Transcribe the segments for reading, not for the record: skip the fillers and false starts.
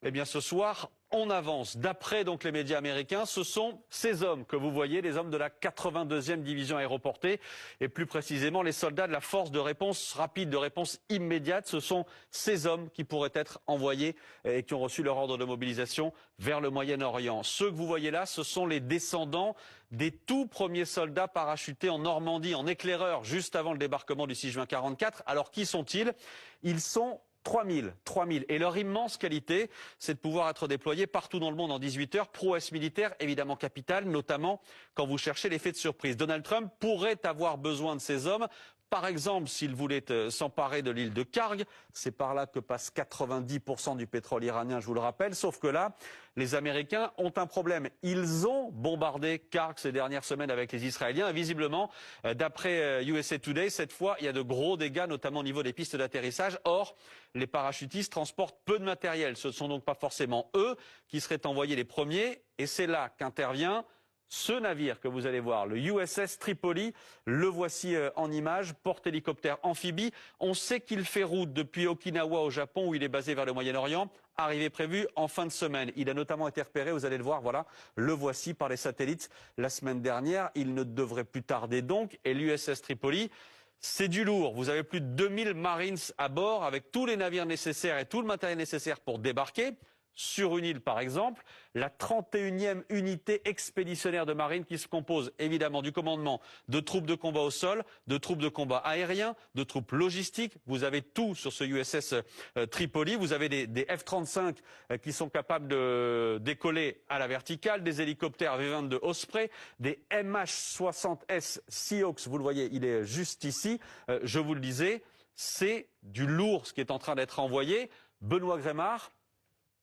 Eh bien, ce soir, on avance. D'après donc les médias américains, ce sont ces hommes que vous voyez, les hommes de la 82e division aéroportée, et plus précisément les soldats de la force de réponse rapide, de réponse immédiate. Ce sont ces hommes qui pourraient être envoyés et qui ont reçu leur ordre de mobilisation vers le Moyen-Orient. Ceux que vous voyez là, ce sont les descendants des tout premiers soldats parachutés en Normandie, en éclaireur, juste avant le débarquement du 6 juin 44. Alors qui sont-ils? Ils sont 3000. Et leur immense qualité, c'est de pouvoir être déployés partout dans le monde en 18 heures. Prouesse militaire, évidemment capitale, notamment quand vous cherchez l'effet de surprise. Donald Trump pourrait avoir besoin de ces hommes. Par exemple, s'il voulait s'emparer de l'île de Karg, c'est par là que passe 90% du pétrole iranien, je vous le rappelle. Sauf que là, les Américains ont un problème. Ils ont bombardé Karg ces dernières semaines avec les Israéliens. Et visiblement, d'après USA Today, cette fois, il y a de gros dégâts, notamment au niveau des pistes d'atterrissage. Or, les parachutistes transportent peu de matériel. Ce ne sont donc pas forcément eux qui seraient envoyés les premiers. Et c'est là qu'intervient ce navire que vous allez voir, le USS Tripoli, le voici en image, porte-hélicoptère amphibie. On sait qu'il fait route depuis Okinawa au Japon où il est basé vers le Moyen-Orient. Arrivée prévue en fin de semaine. Il a notamment été repéré, vous allez le voir, voilà, le voici par les satellites la semaine dernière. Il ne devrait plus tarder donc. Et l'USS Tripoli, c'est du lourd. Vous avez plus de 2000 Marines à bord avec tous les navires nécessaires et tout le matériel nécessaire pour débarquer. Sur une île, par exemple, la 31e unité expéditionnaire de marine qui se compose évidemment du commandement de troupes de combat au sol, de troupes de combat aérien, de troupes logistiques. Vous avez tout sur ce USS Tripoli. Vous avez des F-35 qui sont capables de décoller à la verticale, des hélicoptères V-22 Osprey, des MH-60S Seahawks. Vous le voyez, il est juste ici. Je vous le disais, c'est du lourd ce qui est en train d'être envoyé. Benoît Grémard,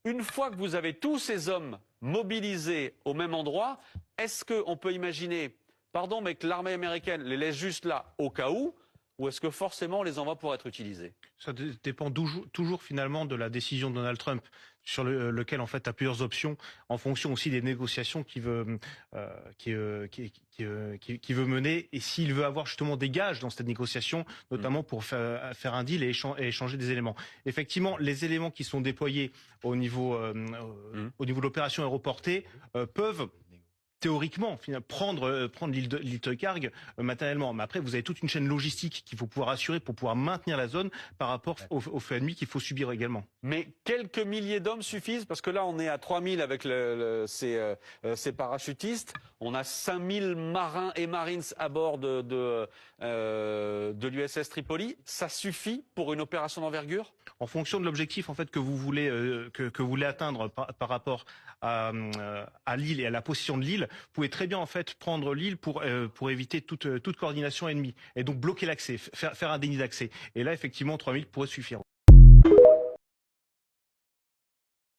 une fois que vous avez tous ces hommes mobilisés au même endroit, est-ce qu'on peut imaginer, pardon, mais que l'armée américaine les laisse juste là au cas où, ou est-ce que forcément on les envoie pour être utilisés? Ça dépend toujours finalement de la décision de Donald Trump, sur lequel en fait a plusieurs options, en fonction aussi des négociations qu'il veut mener, et s'il veut avoir justement des gages dans cette négociation, notamment pour faire un deal et échanger des éléments. Effectivement, les éléments qui sont déployés au niveau de l'opération aéroportée peuvent théoriquement prendre l'île de Karg matériellement. Mais après, vous avez toute une chaîne logistique qu'il faut pouvoir assurer pour pouvoir maintenir la zone par rapport au feu ennemi qu'il faut subir également. Mais quelques milliers d'hommes suffisent, parce que là on est à 3000 avec ces parachutistes. On a 5000 marins et marines à bord de l'USS Tripoli. Ça suffit pour une opération d'envergure? En fonction de l'objectif en fait que vous voulez atteindre par rapport à l'île et à la position de l'île, vous pouvez très bien en fait prendre l'île pour éviter toute coordination ennemie et donc bloquer l'accès, faire un déni d'accès. Et là effectivement 3000 pourrait suffire.